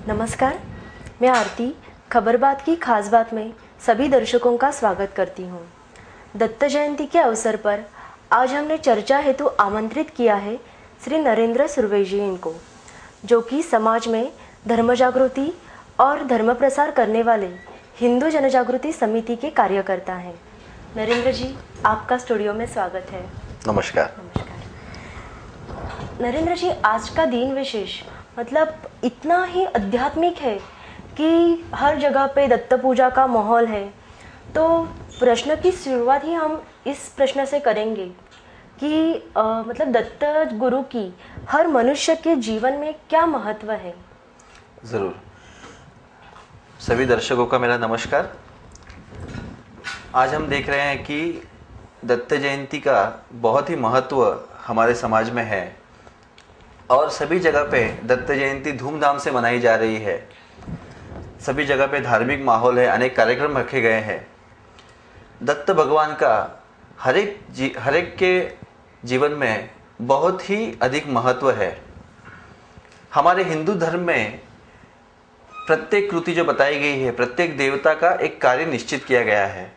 नमस्कार, मैं आरती खबर बात की खास बात में सभी दर्शकों का स्वागत करती हूँ। दत्त जयंती के अवसर पर आज हमने चर्चा हेतु आमंत्रित किया है श्री नरेंद्र सुर्वे जी इनको, जो कि समाज में धर्म जागृति और धर्म प्रसार करने वाले हिंदू जनजागृति समिति के कार्यकर्ता हैं। नरेंद्र जी, आपका स्टूडियो में स्वागत है। नमस्कार। नमस्कार नरेंद्र जी, आज का दिन विशेष मतलब इतना ही आध्यात्मिक है कि हर जगह पे दत्त पूजा का माहौल है। तो प्रश्न की शुरुआत ही हम इस प्रश्न से करेंगे कि मतलब दत्त गुरु की हर मनुष्य के जीवन में क्या महत्व है। ज़रूर। सभी दर्शकों का मेरा नमस्कार। आज हम देख रहे हैं कि दत्त जयंती का बहुत ही महत्व हमारे समाज में है और सभी जगह पे दत्त जयंती धूमधाम से मनाई जा रही है। सभी जगह पे धार्मिक माहौल है, अनेक कार्यक्रम रखे गए हैं। दत्त भगवान का हर एक के जीवन में बहुत ही अधिक महत्व है। हमारे हिंदू धर्म में प्रत्येक कृति जो बताई गई है, प्रत्येक देवता का एक कार्य निश्चित किया गया है।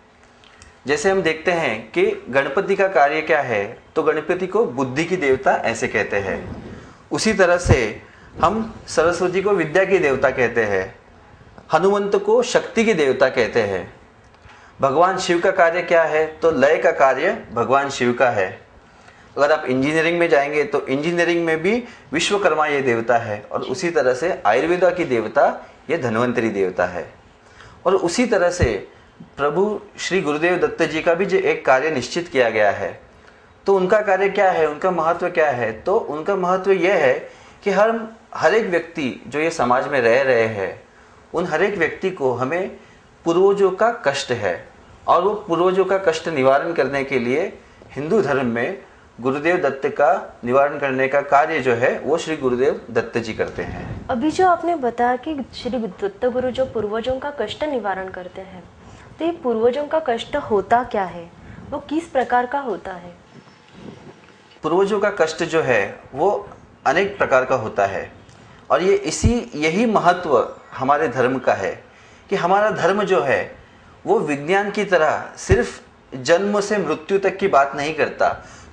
जैसे हम देखते हैं कि गणपति का कार्य क्या है, तो गणपति को बुद्धि की देवता ऐसे कहते हैं। उसी तरह से हम सरस्वती को विद्या की देवता कहते हैं, हनुमंत को शक्ति की देवता कहते हैं। भगवान शिव का कार्य क्या है, तो लय का कार्य भगवान शिव का है। अगर आप इंजीनियरिंग में जाएंगे तो इंजीनियरिंग में भी विश्वकर्मा ये देवता है, और उसी तरह से आयुर्वेदा की देवता ये धन्वंतरी देवता है। और उसी तरह से प्रभु श्री गुरुदेव दत्त जी का भी जो एक कार्य निश्चित किया गया है, तो उनका कार्य क्या है, उनका महत्व क्या है, तो उनका महत्व यह है कि हर एक व्यक्ति जो ये समाज में रह रहे हैं, उन हर एक व्यक्ति को हमें पूर्वजों का कष्ट है, और वो पूर्वजों का कष्ट निवारण करने के लिए हिंदू धर्म में गुरुदेव दत्त का निवारण करने का कार्य जो है वो श्री गुरुदेव दत्त जी करते हैं। अभी जो आपने बताया कि श्री दत्त गुरु जो पूर्वजों का कष्ट निवारण करते हैं, तो ये पूर्वजों का कष्ट होता क्या है, वो किस प्रकार का होता है? पूर्वजों का कष्ट जो है वो अनेक प्रकार का होता है, और यही महत्व हमारे धर्म का है कि हमारा धर्म जो है वो विज्ञान की तरह सिर्फ जन्म से मृत्यु तक की बात नहीं करता।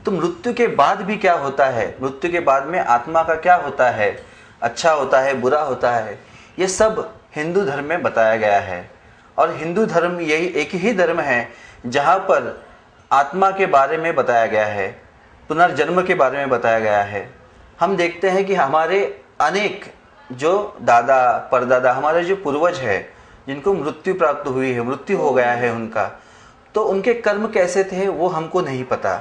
तो मृत्यु के बाद भी क्या होता है, मृत्यु के बाद में आत्मा का क्या होता है, अच्छा होता है, बुरा होता है, ये सब हिंदू धर्म में बताया गया है। और हिंदू धर्म यही एक ही धर्म है जहाँ पर आत्मा के बारे में बताया गया है, पुनर्जन्म के बारे में बताया गया है। हम देखते हैं कि हमारे अनेक जो दादा परदादा, हमारे जो पूर्वज है जिनको मृत्यु प्राप्त हुई है, मृत्यु हो गया है उनका, तो उनके कर्म कैसे थे वो हमको नहीं पता।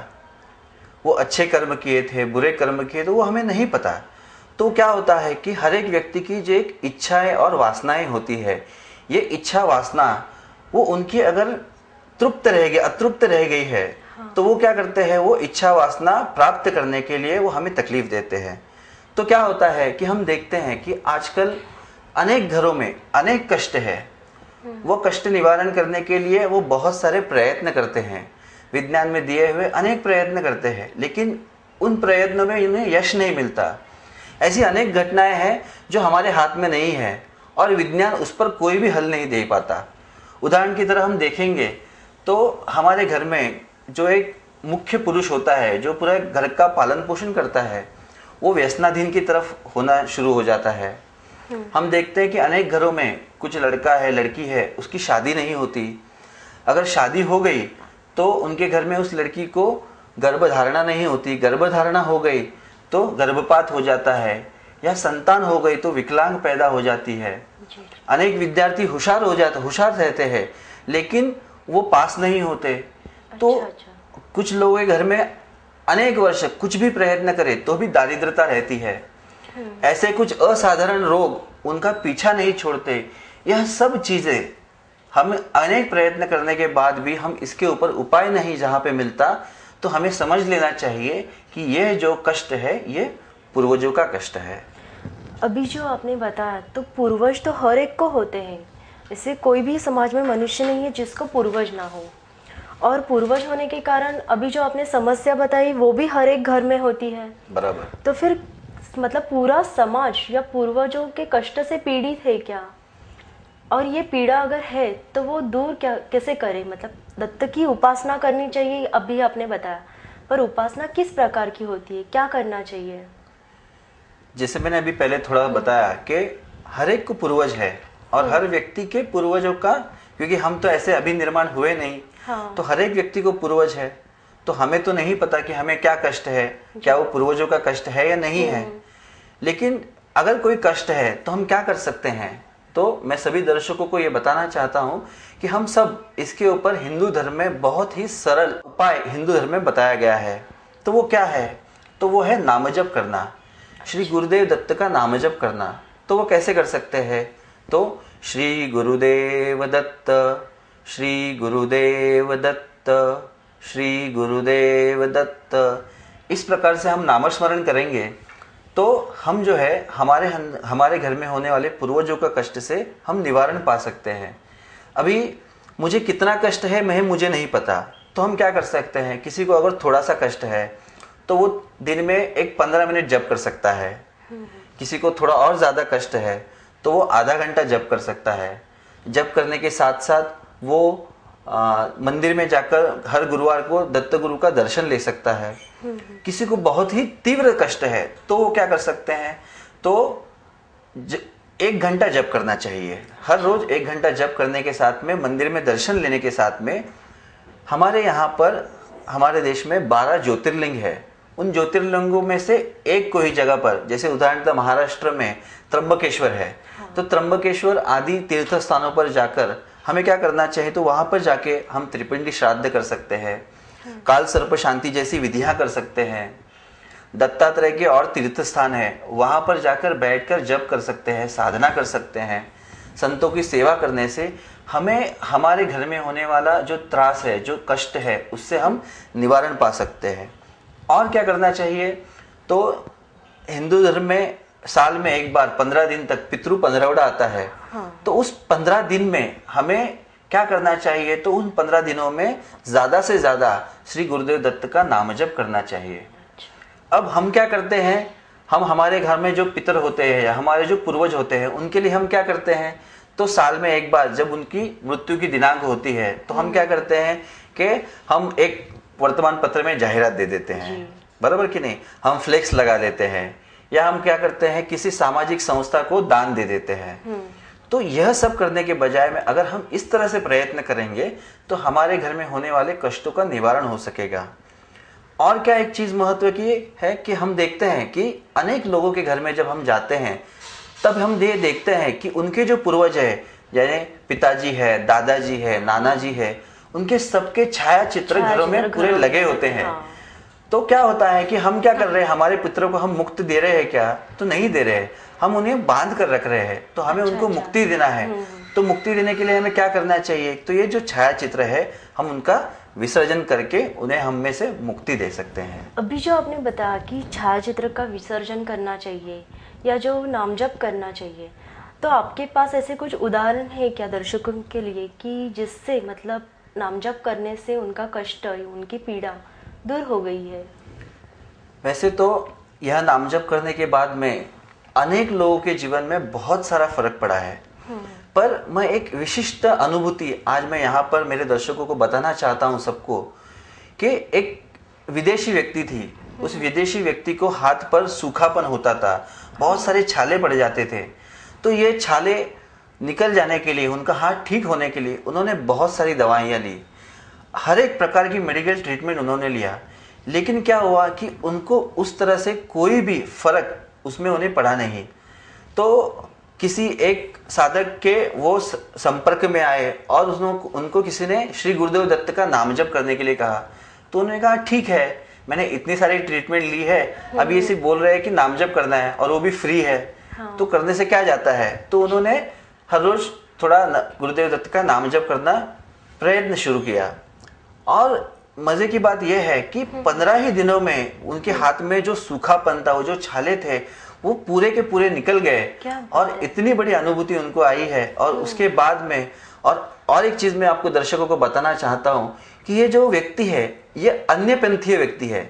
वो अच्छे कर्म किए थे, बुरे कर्म किए थे, वो हमें नहीं पता। तो क्या होता है कि हर एक व्यक्ति की जो एक इच्छाएं और वासनाएं होती है, ये इच्छा वासना वो उनकी अगर तृप्त रह गई, अतृप्त रह गई है, तो वो क्या करते हैं, वो इच्छा वासना प्राप्त करने के लिए वो हमें तकलीफ देते हैं। तो क्या होता है कि हम देखते हैं कि आजकल अनेक घरों में अनेक कष्ट है। वो कष्ट निवारण करने के लिए वो बहुत सारे प्रयत्न करते हैं, विज्ञान में दिए हुए अनेक प्रयत्न करते हैं, लेकिन उन प्रयत्नों में उन्हें यश नहीं मिलता। ऐसी अनेक घटनाएं हैं जो हमारे हाथ में नहीं है और विज्ञान उस पर कोई भी हल नहीं दे पाता। उदाहरण की तरह हम देखेंगे तो हमारे घर में जो एक मुख्य पुरुष होता है, जो पूरा घर का पालन पोषण करता है, वो व्यसनाधीन की तरफ होना शुरू हो जाता है। हम देखते हैं कि अनेक घरों में कुछ लड़का है, लड़की है, उसकी शादी नहीं होती। अगर शादी हो गई तो उनके घर में उस लड़की को गर्भधारणा नहीं होती, गर्भधारणा हो गई तो गर्भपात हो जाता है, या संतान हो गई तो विकलांग पैदा हो जाती है। अनेक विद्यार्थी होशियार रहते हैं लेकिन वो पास नहीं होते। तो कुछ लोगों के घर में अनेक वर्ष कुछ भी प्रयत्न करे तो भी दारिद्रता रहती है। ऐसे कुछ असाधारण रोग उनका पीछा नहीं छोड़ते। यह सब चीजें हम अनेक प्रयत्न करने के बाद भी हम इसके ऊपर उपाय नहीं जहाँ पे मिलता, तो हमें समझ लेना चाहिए कि यह जो कष्ट है ये पूर्वजों का कष्ट है। अभी जो आपने बताया, तो पूर्वज तो हर एक को होते हैं, इससे कोई भी समाज में मनुष्य नहीं है जिसको पूर्वज ना हो। और पूर्वज होने के कारण अभी जो आपने समस्या बताई वो भी हर एक घर में होती है। बराबर। तो फिर मतलब पूरा समाज या पूर्वजों के कष्ट से पीड़ित है क्या, और ये पीड़ा अगर है तो वो दूर क्या कैसे करें। मतलब दत्त की उपासना करनी चाहिए, अभी आपने बताया, पर उपासना किस प्रकार की होती है, क्या करना चाहिए। जैसे मैंने अभी पहले थोड़ा बताया कि हर एक को पूर्वज है और हर व्यक्ति के पूर्वजों का, क्योंकि हम तो ऐसे अभी निर्माण हुए नहीं, हाँ। तो हर एक व्यक्ति को पूर्वज है। तो हमें तो नहीं पता कि हमें क्या कष्ट है, क्या वो पूर्वजों का कष्ट है या नहीं है। लेकिन अगर कोई कष्ट है तो हम क्या कर सकते हैं। तो मैं सभी दर्शकों को ये बताना चाहता हूँ कि हम सब इसके ऊपर हिंदू धर्म में बहुत ही सरल उपाय हिंदू धर्म में बताया गया है। तो वो क्या है, तो वो है नामजप करना, श्री गुरुदेव दत्त का नामजप करना। तो वो कैसे कर सकते हैं, तो श्री गुरुदेव दत्त, श्री गुरुदेव दत्त, श्री गुरुदेव दत्त, इस प्रकार से हम नामस्मरण करेंगे तो हम जो है हमारे घर में होने वाले पूर्वजों का कष्ट से हम निवारण पा सकते हैं। अभी मुझे कितना कष्ट है मुझे नहीं पता, तो हम क्या कर सकते हैं, किसी को अगर थोड़ा सा कष्ट है तो वो दिन में एक 15 मिनट जप कर सकता है। किसी को थोड़ा और ज्यादा कष्ट है तो वो आधा घंटा जप कर सकता है। जप करने के साथ साथ वो मंदिर में जाकर हर गुरुवार को दत्त गुरु का दर्शन ले सकता है। किसी को बहुत ही तीव्र कष्ट है तो वो क्या कर सकते हैं, तो 1 घंटा जप करना चाहिए। हर रोज 1 घंटा जप करने के साथ में, मंदिर में दर्शन लेने के साथ में, हमारे यहाँ पर हमारे देश में 12 ज्योतिर्लिंग है। उन ज्योतिर्लिंगों में से एक कोई जगह पर, जैसे उदाहरणतः महाराष्ट्र में त्र्यंबकेश्वर है, तो त्र्यंबकेश्वर आदि तीर्थ स्थानों पर जाकर हमें क्या करना चाहिए, तो वहां पर जाके हम त्रिपिंडी श्राद्ध कर सकते हैं, काल सर्प शांति जैसी विधियां कर सकते हैं। दत्तात्रेय के और तीर्थ स्थान है, वहां पर जाकर बैठकर जप कर सकते हैं, साधना कर सकते हैं। संतों की सेवा करने से हमें हमारे घर में होने वाला जो त्रास है, जो कष्ट है, उससे हम निवारण पा सकते हैं। और क्या करना चाहिए, तो हिंदू धर्म में साल में एक बार 15 दिन तक पितृ पंद्रवड़ा आता है। हाँ। तो उस 15 दिन में हमें क्या करना चाहिए, तो उन 15 दिनों में ज्यादा से ज्यादा श्री गुरुदेव दत्त का नाम जप करना चाहिए। अब हम क्या करते हैं, हम हमारे घर में जो पितर होते हैं या हमारे जो पूर्वज होते हैं उनके लिए हम क्या करते हैं, तो साल में एक बार जब उनकी मृत्यु की दिनांक होती है तो हम क्या करते हैं कि हम एक वर्तमान पत्र में जाहिरात दे देते हैं, बराबर कि नहीं, हम फ्लेक्स लगा देते हैं, या हम क्या करते हैं किसी सामाजिक संस्था को दान दे देते हैं। तो यह सब करने के बजाय में अगर हम इस तरह से प्रयत्न करेंगे तो हमारे घर में होने वाले कष्टों का निवारण हो सकेगा। और क्या एक चीज महत्व की है कि हम देखते हैं कि अनेक लोगों के घर में जब हम जाते हैं तब हम ये देखते हैं कि उनके जो पूर्वज है, यानी पिताजी है, दादाजी है, नाना जी है, उनके सबके छाया चित्र घरों में पूरे लगे होते हैं। हाँ। तो क्या होता है कि हम क्या कर रहे हैं, हमारे पितरों को हम मुक्ति दे रहे हैं क्या, तो नहीं दे रहे हैं, हम उन्हें बांध कर रख रहे हैं। तो हमें उनको मुक्ति देना है। तो मुक्ति देने के लिए हमें क्या करना चाहिए, तो ये जो छाया चित्र है हम उनका विसर्जन करके उन्हें हम में से मुक्ति दे सकते हैं। अभी जो आपने बताया कि छाया चित्र का विसर्जन करना चाहिए या जो नामजप करना चाहिए, तो आपके पास ऐसे कुछ उदाहरण है क्या दर्शकों के लिए कि जिससे मतलब नामजप करने से उनका कष्ट, उनकी पीड़ा दूर हो गई है। वैसे तो यह नामजप करने के बाद में अनेक लोगों के जीवन में बहुत सारा फर्क पड़ा है, पर मैं एक विशिष्ट अनुभूति आज मैं यहाँ पर मेरे दर्शकों को बताना चाहता हूँ सबको, कि एक विदेशी व्यक्ति थी। उस विदेशी व्यक्ति को हाथ पर सूखापन होता था, बहुत सारे छाले पड़ जाते थे। तो ये छाले निकल जाने के लिए, उनका हाथ ठीक होने के लिए उन्होंने बहुत सारी दवाइयाँ ली, हर एक प्रकार की मेडिकल ट्रीटमेंट उन्होंने लिया, लेकिन क्या हुआ कि उनको उस तरह से कोई भी फर्क उसमें उन्हें पड़ा नहीं। तो किसी एक साधक के वो संपर्क में आए और उनको किसी ने श्री गुरुदेव दत्त का नाम जप करने के लिए कहा। तो उन्होंने कहा ठीक है, मैंने इतनी सारी ट्रीटमेंट ली है, अभी इसे बोल रहे हैं कि नाम जप करना है और वो भी फ्री है। हाँ। तो करने से क्या जाता है। तो उन्होंने हर रोज थोड़ा गुरुदेव दत्त का नाम जप करना प्रयत्न शुरू किया, और मजे की बात यह है कि 15 ही दिनों में उनके हाथ में जो सूखापन था, वो जो छाले थे, वो पूरे के पूरे निकल गए और इतनी बड़ी अनुभूति उनको आई है। और उसके बाद में और एक चीज मैं आपको दर्शकों को बताना चाहता हूँ कि ये जो व्यक्ति है ये अन्य पंथीय व्यक्ति है।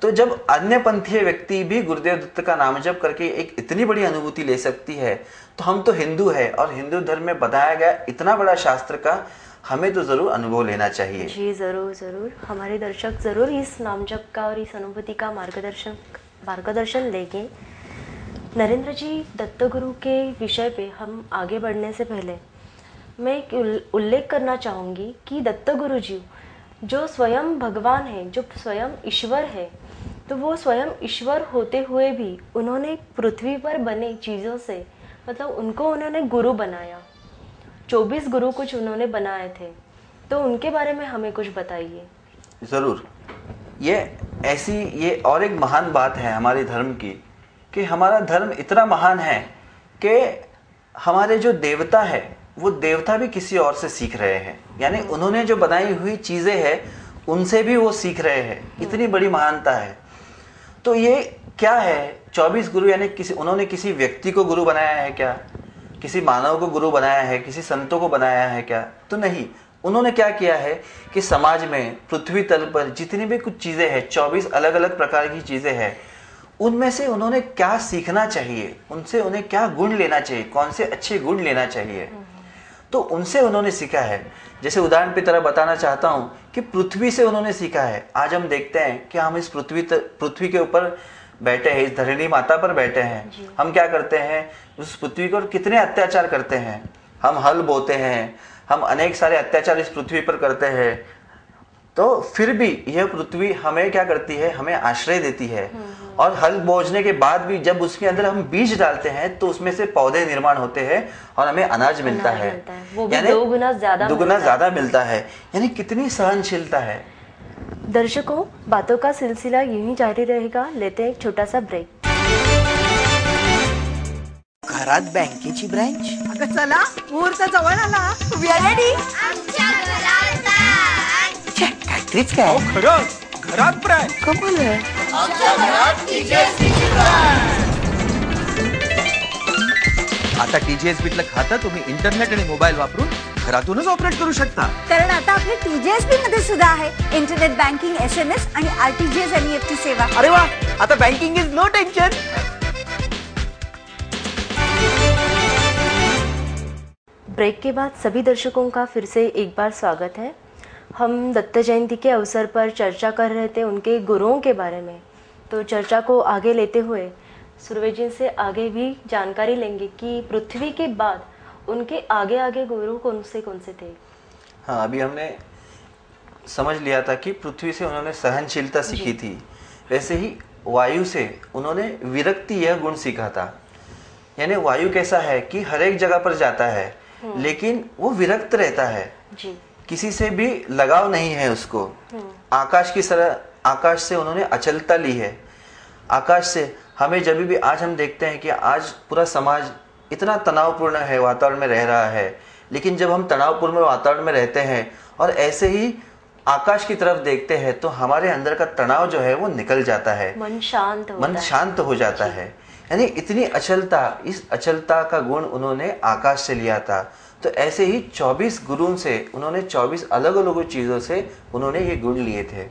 तो जब अन्य पंथीय व्यक्ति भी गुरुदेव दत्त का नाम जप करके एक इतनी बड़ी अनुभूति ले सकती है, तो हम तो हिंदू है और हिंदू धर्म में बताया गया इतना बड़ा शास्त्र का हमें तो जरूर अनुभव लेना चाहिए। जी जरूर जरूर, हमारे दर्शक जरूर इस नाम जप का और इस अनुभूति का मार्गदर्शन लेंगे। नरेंद्र जी, दत्त गुरु के विषय पे हम आगे बढ़ने से पहले मैं एक उल्लेख करना चाहूँगी कि दत्त गुरु जी जो स्वयं भगवान है, जो स्वयं ईश्वर है, तो वो स्वयं ईश्वर होते हुए भी उन्होंने पृथ्वी पर बने चीज़ों से मतलब उनको उन्होंने गुरु बनाया। 24 गुरु कुछ उन्होंने बनाए थे, तो उनके बारे में हमें कुछ बताइए। जरूर, ये और एक महान बात है हमारे धर्म की कि हमारा धर्म इतना महान है कि हमारे जो देवता है वो देवता भी किसी और से सीख रहे हैं, यानी उन्होंने जो बनाई हुई चीजें हैं उनसे भी वो सीख रहे हैं। इतनी बड़ी महानता है। तो ये क्या है 24 गुरु, यानी उन्होंने किसी व्यक्ति को गुरु बनाया है क्या? किसी मानव को गुरु बनाया है? किसी संतों को बनाया है क्या? तो नहीं। उन्होंने क्या किया है कि समाज में पृथ्वी तल पर जितनी भी कुछ चीजें हैं, 24 अलग अलग प्रकार की चीजें हैं, उनमें से उन्होंने क्या सीखना चाहिए, उनसे उन्हें क्या गुण लेना चाहिए, कौन से अच्छे गुण लेना चाहिए, तो उनसे उन्होंने सीखा है। जैसे उदाहरण की तरह बताना चाहता हूं कि पृथ्वी से उन्होंने सीखा है। आज हम देखते हैं कि हम इस पृथ्वी के ऊपर बैठे हैं, इस धरणी माता पर बैठे हैं। हम क्या करते हैं, उस पृथ्वी पर कितने अत्याचार करते हैं। हम हल बोते हैं, हम अनेक सारे अत्याचार इस पृथ्वी पर करते हैं, तो फिर भी यह पृथ्वी हमें क्या करती है, हमें आश्रय देती है। और हल बोझने के बाद भी जब उसके अंदर हम बीज डालते हैं तो उसमें से पौधे निर्माण होते हैं और हमें अनाज मिलता है। वो भी दोगुना ज्यादा मिलता है। यानी कितनी सहनशीलता है। दर्शकों, बातों का सिलसिला यूं ही जारी रहेगा। लेते हैं एक छोटा सा ब्रेक। घरात बँकेची ब्रँच? अगं चला, मुहूर्त जवळ आला. We are ready. काहीतरीच काय. घरात ब्रँच. कमाल आहे. आता TGSBतलं खातं तुम्ही इंटरनेट आणि मोबाईल वापरून घरातूनच ऑपरेट करू शकता. कारण आता आपले TGSB मध्ये सुद्धा आहे इंटरनेट बँकिंग, SMS आणि RTGS NEFT सेवा. अरे वा, आता banking is no tension. Break के बाद सभी दर्शकों का फिर से एक बार स्वागत है। हम दत्त जयंती के अवसर पर चर्चा कर रहे थे उनके गुरुओं के बारे में। तो चर्चा को आगे लेते हुए सुरवेश जी से आगे भी जानकारी लेंगे कि पृथ्वी के बाद उनके आगे आगे गुरु कौन से थे। हाँ, अभी हमने समझ लिया था कि पृथ्वी से उन्होंने सहनशीलता सीखी थी, वैसे ही वायु से उन्होंने विरक्ति यह गुण सीखा था। यानी वायु कैसा है कि हर एक जगह पर जाता है लेकिन वो विरक्त रहता है जी। किसी से भी लगाव नहीं है उसको। आकाश से उन्होंने अचलता ली है। आकाश से हमें जब भी आज हम देखते हैं कि आज पूरा समाज इतना तनावपूर्ण है वातावरण में रह रहा है, लेकिन जब हम तनावपूर्ण वातावरण में रहते हैं और ऐसे ही आकाश की तरफ देखते हैं तो हमारे अंदर का तनाव जो है वो निकल जाता है, मन शांत हो जाता है। यानी इतनी अचलता, इस अचलता का गुण उन्होंने आकाश से लिया था। तो ऐसे ही 24 गुरुओं से उन्होंने 24 अलग अलग चीज़ों से उन्होंने ये गुण लिए थे।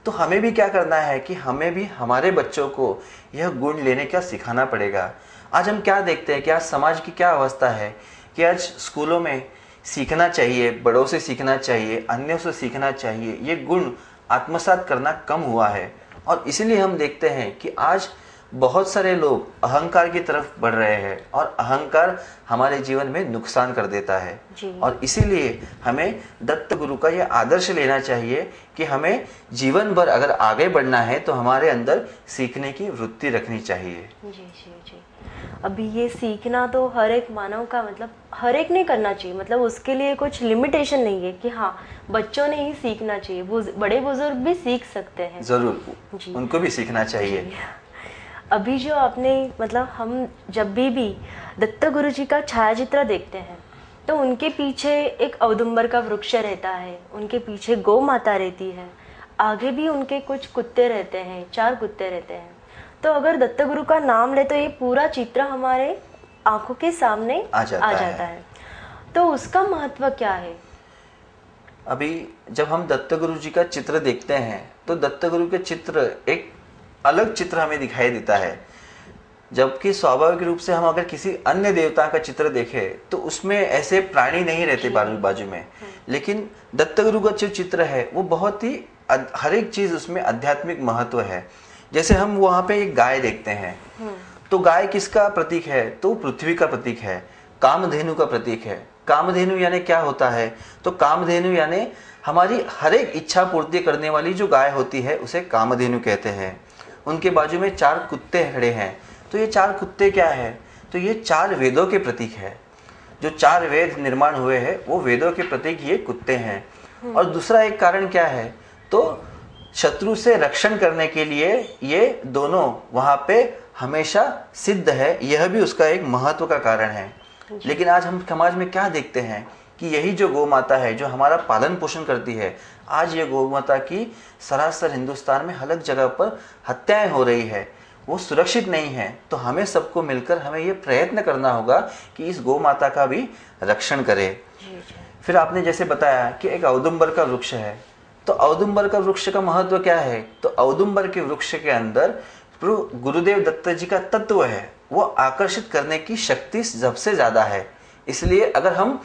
तो हमें भी क्या करना है कि हमें भी हमारे बच्चों को यह गुण लेने का सिखाना पड़ेगा। आज हम क्या देखते हैं कि आज समाज की क्या अवस्था है कि आज स्कूलों में सीखना चाहिए, बड़ों से सीखना चाहिए, अन्यों से सीखना चाहिए, ये गुण आत्मसात करना कम हुआ है। और इसीलिए हम देखते हैं कि आज बहुत सारे लोग अहंकार की तरफ बढ़ रहे हैं और अहंकार हमारे जीवन में नुकसान कर देता है। और इसीलिए हमें दत्त गुरु का यह आदर्श लेना चाहिए कि हमें जीवन भर अगर आगे बढ़ना है तो हमारे अंदर सीखने की वृत्ति रखनी चाहिए। जी। अभी ये सीखना तो हर एक मानव का मतलब हर एक ने करना चाहिए, मतलब उसके लिए कुछ लिमिटेशन नहीं है कि हाँ बच्चों ने ही सीखना चाहिए, बड़े बुजुर्ग भी सीख सकते हैं। जरूर, उनको भी सीखना चाहिए। अभी जो आपने मतलब हम जब भी दत्त गुरु जी का छायाचित्र देखते हैं तो उनके पीछे एक औदुंबर का वृक्ष रहता है, उनके पीछे गौ माता रहती है, आगे भी उनके कुछ कुत्ते रहते हैं, 4 कुत्ते रहते हैं। तो अगर दत्त गुरु का नाम ले तो ये पूरा चित्र हमारे आंखों के सामने आ जाता है। तो उसका महत्व क्या है? अभी जब हम दत्त गुरु जी का चित्र देखते हैं तो दत्त गुरु के चित्र एक अलग चित्र हमें दिखाई देता है। जबकि स्वाभाविक रूप से हम अगर किसी अन्य देवता का चित्र देखें तो उसमें ऐसे प्राणी नहीं रहते बाजू बाजू में, लेकिन दत्तगुरु का जो चित्र है वो बहुत ही हर एक चीज उसमें आध्यात्मिक महत्व है। जैसे हम वहां पे एक गाय देखते हैं, तो गाय किसका प्रतीक है? तो पृथ्वी का प्रतीक है, कामधेनु का प्रतीक है। कामधेनु यानी क्या होता है? तो कामधेनु यानी हमारी हर एक इच्छा पूर्ति करने वाली जो गाय होती है उसे कामधेनु कहते हैं। उनके बाजू में 4 कुत्ते खड़े हैं, तो ये 4 कुत्ते क्या है? तो ये 4 वेदों के प्रतीक है। जो 4 वेद निर्माण हुए हैं वो वेदों के प्रतीक ये कुत्ते हैं। और दूसरा एक कारण क्या है? तो शत्रु से रक्षण करने के लिए ये दोनों वहां पे हमेशा सिद्ध है, यह भी उसका एक महत्व का कारण है। लेकिन आज हम समाज में क्या देखते हैं कि यही जो गौ माता है जो हमारा पालन पोषण करती है, आज ये गौ माता की सरासर हिंदुस्तान में अलग जगह पर हत्याएं हो रही है, वो सुरक्षित नहीं है। तो हमें सबको मिलकर हमें ये प्रयत्न करना होगा कि इस गौ माता का भी रक्षण करें। फिर आपने जैसे बताया कि एक औदुंबर का वृक्ष है, तो औदुंबर का वृक्ष का महत्व क्या है? तो औदुंबर के वृक्ष के अंदर गुरुदेव दत्त जी का तत्व है, वो आकर्षित करने की शक्ति सबसे ज्यादा है। इसलिए अगर हम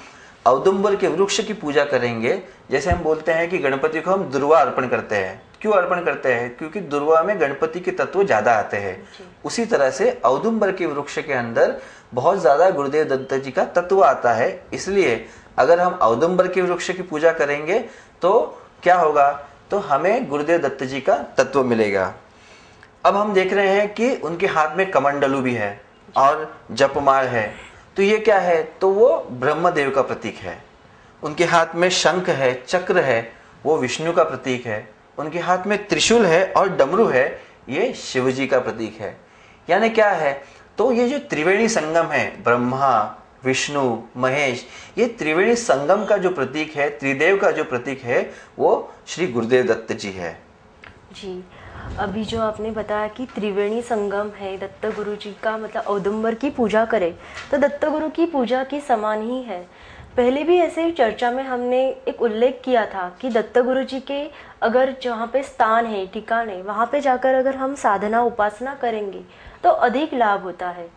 औदुंबर के वृक्ष की पूजा करेंगे, जैसे हम बोलते हैं कि गणपति को हम दुर्वा अर्पण करते हैं, क्यों अर्पण करते हैं? क्योंकि दुर्वा में गणपति के तत्व ज्यादा आते हैं। उसी तरह से औदुंबर के वृक्ष के अंदर बहुत ज्यादा गुरुदेव दत्त जी का तत्व आता है। इसलिए अगर हम औदुंबर के वृक्ष की पूजा करेंगे तो क्या होगा? तो हमें गुरुदेव दत्त जी का तत्व मिलेगा। अब हम देख रहे हैं कि उनके हाथ में कमंडलू भी है और जपमाल है, तो ये क्या है? तो वो ब्रह्मदेव का प्रतीक है। उनके हाथ में शंख है, चक्र है, वो विष्णु का प्रतीक है। उनके हाथ में त्रिशूल है और डमरू है, ये शिव जी का प्रतीक है। यानी क्या है? तो ये जो त्रिवेणी संगम है, ब्रह्मा विष्णु महेश, ये त्रिवेणी संगम का जो प्रतीक है, त्रिदेव का जो प्रतीक है, वो श्री गुरुदेव दत्त जी है। जी, अभी जो आपने बताया कि त्रिवेणी संगम है, दत्त गुरु जी का मतलब औदुंबर की पूजा करें तो दत्त गुरु की पूजा के समान ही है। पहले भी ऐसे ही चर्चा में हमने एक उल्लेख किया था कि दत्त गुरु जी के अगर जहाँ पे स्थान है, ठिकान है, वहाँ पे जाकर अगर हम साधना उपासना करेंगे तो अधिक लाभ होता है।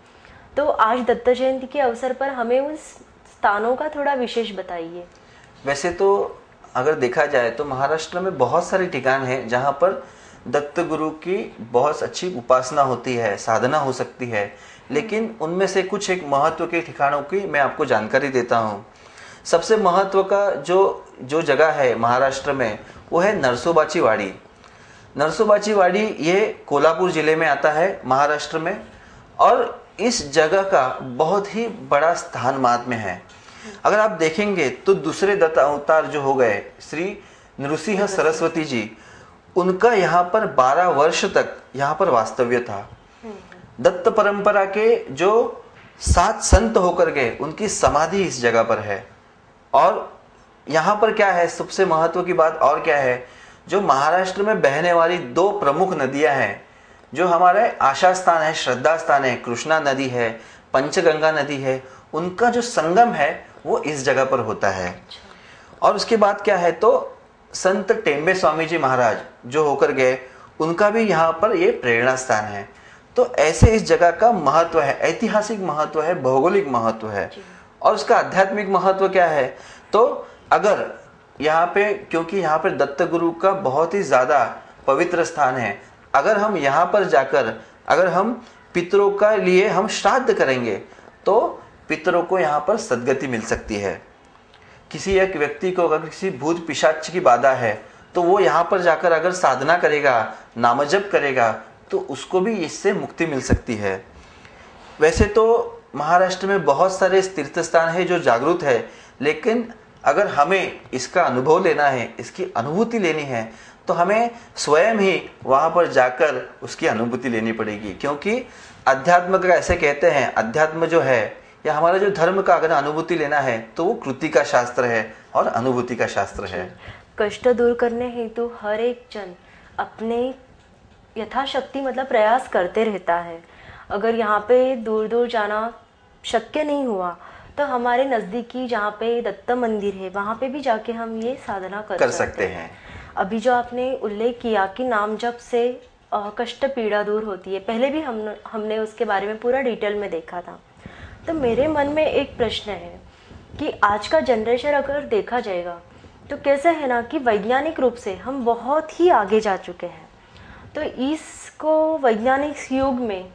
तो आज दत्त जयंती के अवसर पर हमें उन स्थानों का थोड़ा विशेष बताइए। वैसे तो अगर देखा जाए तो महाराष्ट्र में बहुत सारे ठिकान हैं जहाँ पर दत्त गुरु की बहुत अच्छी उपासना होती है, साधना हो सकती है। लेकिन उनमें से कुछ एक महत्व के ठिकानों की मैं आपको जानकारी देता हूँ। सबसे महत्व का जो जगह है महाराष्ट्र में वो है नरसोबाची वाड़ी। नरसोबाची वाड़ी ये कोल्हापुर जिले में आता है महाराष्ट्र में, और इस जगह का बहुत ही बड़ा स्थान महात्म्य है। अगर आप देखेंगे तो दूसरे दत्त अवतार जो हो गए श्री नृसिंह सरस्वती जी, उनका यहाँ पर 12 वर्ष तक यहाँ पर वास्तव्य था। दत्त परंपरा के जो 7 संत होकर गए उनकी समाधि इस जगह पर है। और यहाँ पर क्या है, सबसे महत्व की बात और क्या है, जो महाराष्ट्र में बहने वाली 2 प्रमुख नदियां हैं, जो हमारे आशा स्थान है, श्रद्धा स्थान है, कृष्णा नदी है, पंचगंगा नदी है, उनका जो संगम है वो इस जगह पर होता है। और उसके बाद क्या है, तो संत टेम्बे स्वामी जी महाराज जो होकर गए, उनका भी यहाँ पर ये प्रेरणा स्थान है। तो ऐसे इस जगह का महत्व है, ऐतिहासिक महत्व है, भौगोलिक महत्व है। और उसका आध्यात्मिक महत्व क्या है, तो अगर यहाँ पे, क्योंकि यहाँ पर दत्त गुरु का बहुत ही ज्यादा पवित्र स्थान है, अगर हम यहाँ पर जाकर अगर हम पितरों का लिए हम श्राद्ध करेंगे तो पितरों को यहाँ पर सद्गति मिल सकती है। किसी एक व्यक्ति को अगर किसी भूत पिशाच की बाधा है तो वो यहाँ पर जाकर अगर साधना करेगा, नामजप करेगा, तो उसको भी इससे मुक्ति मिल सकती है। वैसे तो महाराष्ट्र में बहुत सारे तीर्थ स्थान है जो जागृत है, लेकिन अगर हमें इसका अनुभव लेना है, इसकी अनुभूति लेनी है, तो हमें स्वयं ही वहां पर जाकर उसकी अनुभूति लेनी पड़ेगी। क्योंकि अध्यात्म का ऐसे कहते हैं, अध्यात्म जो है या हमारा जो धर्म का अगर अनुभूति लेना है तो वो कृति का शास्त्र है और अनुभूति का शास्त्र है। कष्ट दूर करने हेतु हर एक जन अपने यथाशक्ति मतलब प्रयास करते रहता है। अगर यहाँ पे दूर दूर जाना शक्य नहीं हुआ तो हमारे नज़दीकी जहाँ पे दत्त मंदिर है वहाँ पे भी जाके हम ये साधना कर सकते हैं। अभी जो आपने उल्लेख किया कि नाम जप से कष्ट पीड़ा दूर होती है। पहले भी हमने उसके बारे में पूरा डिटेल में देखा था। तो मेरे मन में एक प्रश्न है कि आज का जनरेशन अगर देखा जाएगा तो कैसे है ना कि वैज्ञानिक रूप से हम बहुत ही आगे जा चुके हैं। तो इसको वैज्ञानिक युग में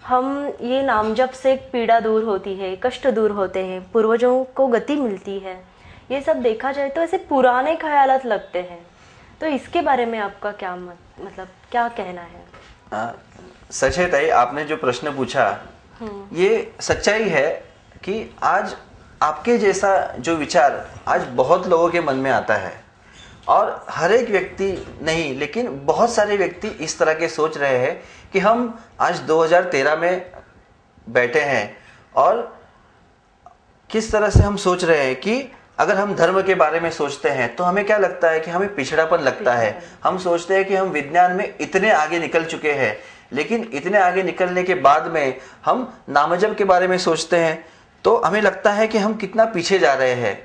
हम ये नामजप से पीड़ा दूर होती है, कष्ट दूर होते हैं, पूर्वजों को गति मिलती है, ये सब देखा जाए तो ऐसे पुराने ख्यालात लगते हैं। तो इसके बारे में आपका क्या मतलब क्या कहना है? सच है ताई, आपने जो प्रश्न पूछा ये सच्चाई है कि आज आपके जैसा जो विचार आज बहुत लोगों के मन में आता है, और हर एक व्यक्ति नहीं लेकिन बहुत सारे व्यक्ति इस तरह के सोच रहे हैं कि हम आज 2013 में बैठे हैं, और किस तरह से हम सोच रहे हैं कि अगर हम धर्म के बारे में सोचते हैं तो हमें क्या लगता है कि हमें पिछड़ापन लगता है। हम सोचते हैं कि हम विज्ञान में इतने आगे निकल चुके हैं, लेकिन इतने आगे निकलने के बाद में हम नामजप के बारे में सोचते हैं तो हमें लगता है कि हम कितना पीछे जा रहे हैं।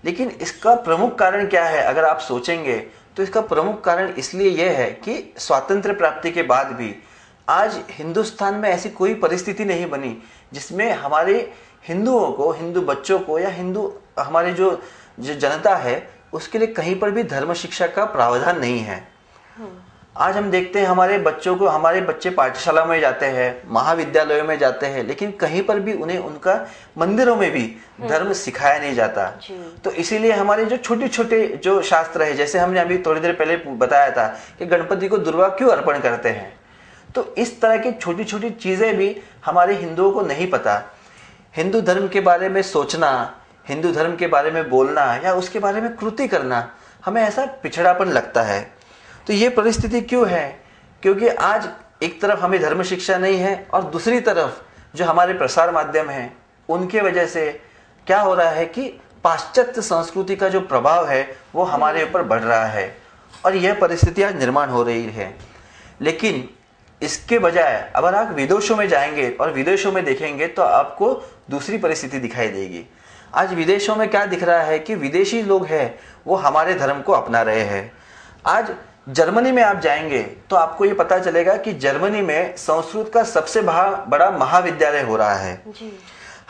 लेकिन इसका प्रमुख कारण क्या है अगर आप सोचेंगे तो इसका प्रमुख कारण इसलिए यह है कि स्वातंत्र्य प्राप्ति के बाद भी आज हिंदुस्तान में ऐसी कोई परिस्थिति नहीं बनी जिसमें हमारे हिंदुओं को, हिंदू बच्चों को या हिंदू हमारी जो जनता है उसके लिए कहीं पर भी धर्म शिक्षा का प्रावधान नहीं है। आज हम देखते हैं हमारे बच्चों को, हमारे बच्चे पाठशाला में जाते हैं, महाविद्यालयों में जाते हैं, लेकिन कहीं पर भी उन्हें उनका मंदिरों में भी धर्म सिखाया नहीं जाता। तो इसीलिए हमारे जो छोटे छोटे जो शास्त्र है, जैसे हमने अभी थोड़ी देर पहले बताया था कि गणपति को दुर्वा क्यों अर्पण करते हैं, तो इस तरह की छोटी छोटी चीजें भी हमारे हिंदुओं को नहीं पता। हिंदू धर्म के बारे में सोचना, हिंदू धर्म के बारे में बोलना या उसके बारे में कृति करना हमें ऐसा पिछड़ापन लगता है। तो ये परिस्थिति क्यों है? क्योंकि आज एक तरफ हमें धर्म शिक्षा नहीं है और दूसरी तरफ जो हमारे प्रसार माध्यम हैं उनके वजह से क्या हो रहा है कि पाश्चात्य संस्कृति का जो प्रभाव है वो हमारे ऊपर बढ़ रहा है, और यह परिस्थिति आज निर्माण हो रही है। लेकिन इसके बजाय अगर आप विदेशों में जाएंगे और विदेशों में देखेंगे तो आपको दूसरी परिस्थिति दिखाई देगी। आज विदेशों में क्या दिख रहा है कि विदेशी लोग हैं वो हमारे धर्म को अपना रहे हैं। आज जर्मनी में आप जाएंगे तो आपको ये पता चलेगा कि जर्मनी में संस्कृत का सबसे बड़ा महाविद्यालय हो रहा है।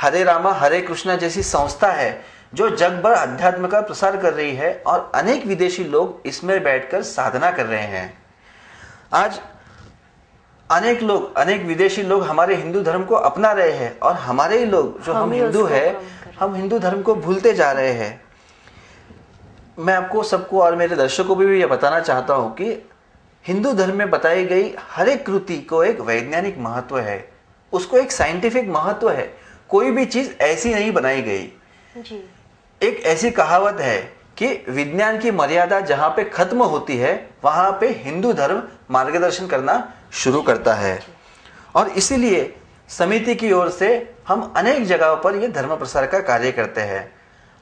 हरे रामा हरे कृष्णा जैसी संस्था है जो जग भर अध्यात्म का प्रसार कर रही है, और अनेक विदेशी लोग इसमें बैठकर साधना कर रहे हैं। आज अनेक विदेशी लोग हमारे हिंदू धर्म को अपना रहे हैं, और हमारे ही लोग जो हम हिंदू है हम हिंदू धर्म को भूलते जा रहे हैं। मैं आपको सबको और मेरे दर्शकों को भी यह बताना चाहता हूं कि हिंदू धर्म में बताई गई हर एक कृति को एक वैज्ञानिक महत्व है, उसको एक साइंटिफिक महत्व है। कोई भी चीज ऐसी नहीं बनाई गई जी। एक ऐसी कहावत है कि विज्ञान की मर्यादा जहां पे खत्म होती है वहां पे हिंदू धर्म मार्गदर्शन करना शुरू करता है, और इसीलिए समिति की ओर से हम अनेक जगहों पर यह धर्म प्रसार का कार्य करते हैं,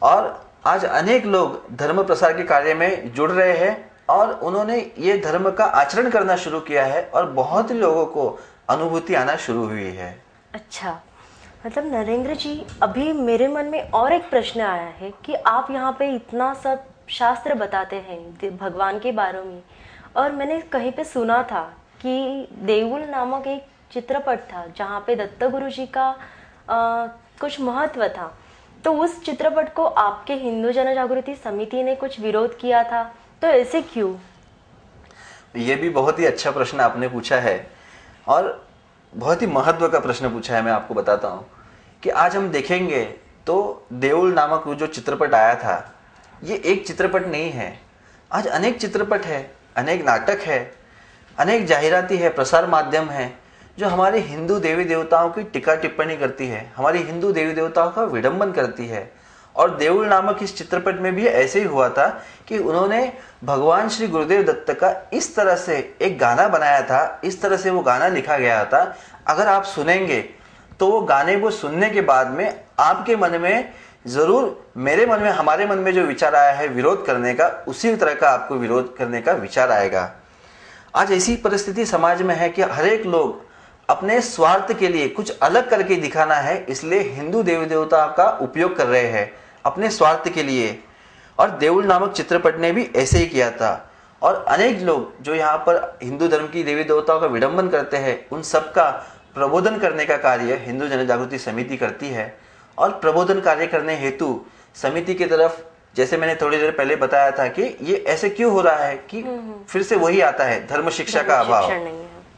और आज अनेक लोग धर्म प्रसार के कार्य में जुड़ रहे हैं और उन्होंने ये धर्म का आचरण करना शुरू किया है, और बहुत लोगों को अनुभूति आना शुरू हुई है। अच्छा, मतलब नरेंद्र जी, अभी मेरे मन में और एक प्रश्न आया है कि आप यहाँ पे इतना सब शास्त्र बताते हैं भगवान के बारे में, और मैंने कहीं पे सुना था कि देउल नामक एक चित्रपट था जहाँ पे दत्त गुरु जी का कुछ महत्व था। तो उस चित्रपट को आपके हिंदू जन जागृति समिति ने कुछ विरोध किया था, तो ऐसे क्यों? ये भी बहुत ही अच्छा प्रश्न आपने पूछा है, और बहुत ही महत्व का प्रश्न पूछा है। मैं आपको बताता हूँ कि आज हम देखेंगे तो देउल नामक जो चित्रपट आया था ये एक चित्रपट नहीं है। आज अनेक चित्रपट है, अनेक नाटक है, अनेक जाहिराती है, प्रसार माध्यम है जो हमारे हिंदू देवी देवताओं की टीका टिप्पणी करती है, हमारी हिंदू देवी देवताओं का विडंबन करती है। और देउल नामक इस चित्रपट में भी ऐसे ही हुआ था कि उन्होंने भगवान श्री गुरुदेव दत्त का इस तरह से एक गाना बनाया था, इस तरह से वो गाना लिखा गया था। अगर आप सुनेंगे तो वो गाने को सुनने के बाद में आपके मन में जरूर, मेरे मन में, हमारे मन में जो विचार आया है विरोध करने का, उसी तरह का आपको विरोध करने का विचार आएगा। आज ऐसी परिस्थिति समाज में है कि हर एक लोग अपने स्वार्थ के लिए कुछ अलग करके दिखाना है, इसलिए हिंदू देवी देवता का उपयोग कर रहे हैं अपने स्वार्थ के लिए। और देउल नामक चित्रपट ने भी ऐसे ही किया था। और अनेक लोग जो यहाँ पर हिंदू धर्म की देवी देवताओं का विडंबन करते हैं, उन सब का प्रबोधन करने का कार्य हिंदू जन जागृति समिति करती है। और प्रबोधन कार्य करने हेतु समिति की तरफ, जैसे मैंने थोड़ी देर पहले बताया था कि ये ऐसे क्यों हो रहा है कि फिर से वही आता है, धर्म शिक्षा का अभाव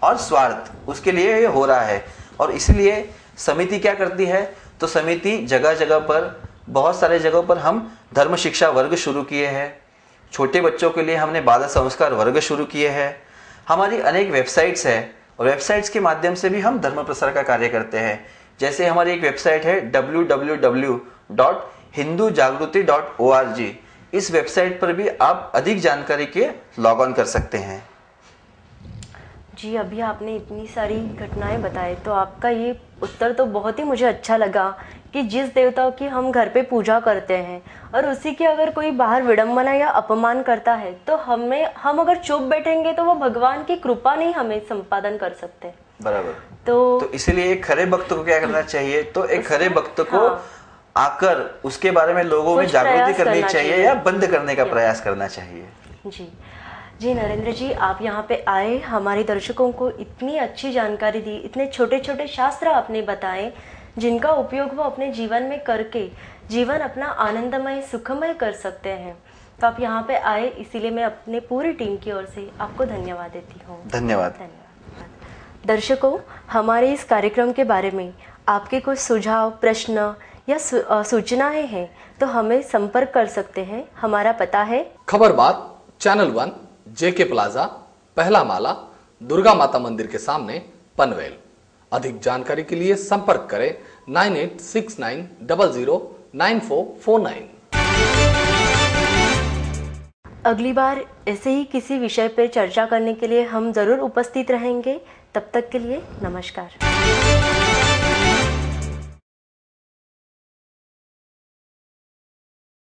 और स्वार्थ, उसके लिए ये हो रहा है। और इसलिए समिति क्या करती है, तो समिति जगह जगह पर, बहुत सारे जगहों पर हम धर्म शिक्षा वर्ग शुरू किए हैं। छोटे बच्चों के लिए हमने बाल संस्कार वर्ग शुरू किए हैं। हमारी अनेक वेबसाइट्स है और वेबसाइट्स के माध्यम से भी हम धर्म प्रसार का कार्य करते हैं। जैसे हमारी एक वेबसाइट है www.hindujagriti.org। इस वेबसाइट पर भी आप अधिक जानकारी के लॉग ऑन कर सकते हैं। जी, अभी आपने इतनी सारी घटनाएं बताए, तो आपका ये उत्तर तो बहुत ही मुझे अच्छा लगा कि जिस देवताओं की हम घर पे पूजा करते हैं और उसी की अगर कोई बाहर विडंबना या अपमान करता है, तो हम अगर चुप बैठेंगे तो वो भगवान की कृपा नहीं हमें संपादन कर सकते। बराबर। तो इसीलिए एक खरे भक्त को क्या करना चाहिए, तो एक खरे भक्त को आकर उसके बारे में लोगों में जागृति करनी चाहिए या बंद करने का प्रयास करना चाहिए। जी नरेंद्र जी, आप यहाँ पे आए, हमारे दर्शकों को इतनी अच्छी जानकारी दी, इतने छोटे छोटे शास्त्र आपने बताए जिनका उपयोग वो अपने जीवन में करके जीवन अपना आनंदमय सुखमय कर सकते हैं। तो आप यहाँ पे आए, इसीलिए मैं अपने पूरी टीम की ओर से आपको धन्यवाद देती हूँ। धन्यवाद। दर्शकों, हमारे इस कार्यक्रम के बारे में आपके कुछ सुझाव, प्रश्न या सूचनाएं हैं तो हमें संपर्क कर सकते हैं। हमारा पता है खबर बात, चैनल 1, JK प्लाजा, पहला माला, दुर्गा माता मंदिर के सामने, पनवेल। अधिक जानकारी के लिए संपर्क करें 9869009449। अगली बार ऐसे ही किसी विषय पर चर्चा करने के लिए हम जरूर उपस्थित रहेंगे। तब तक के लिए नमस्कार।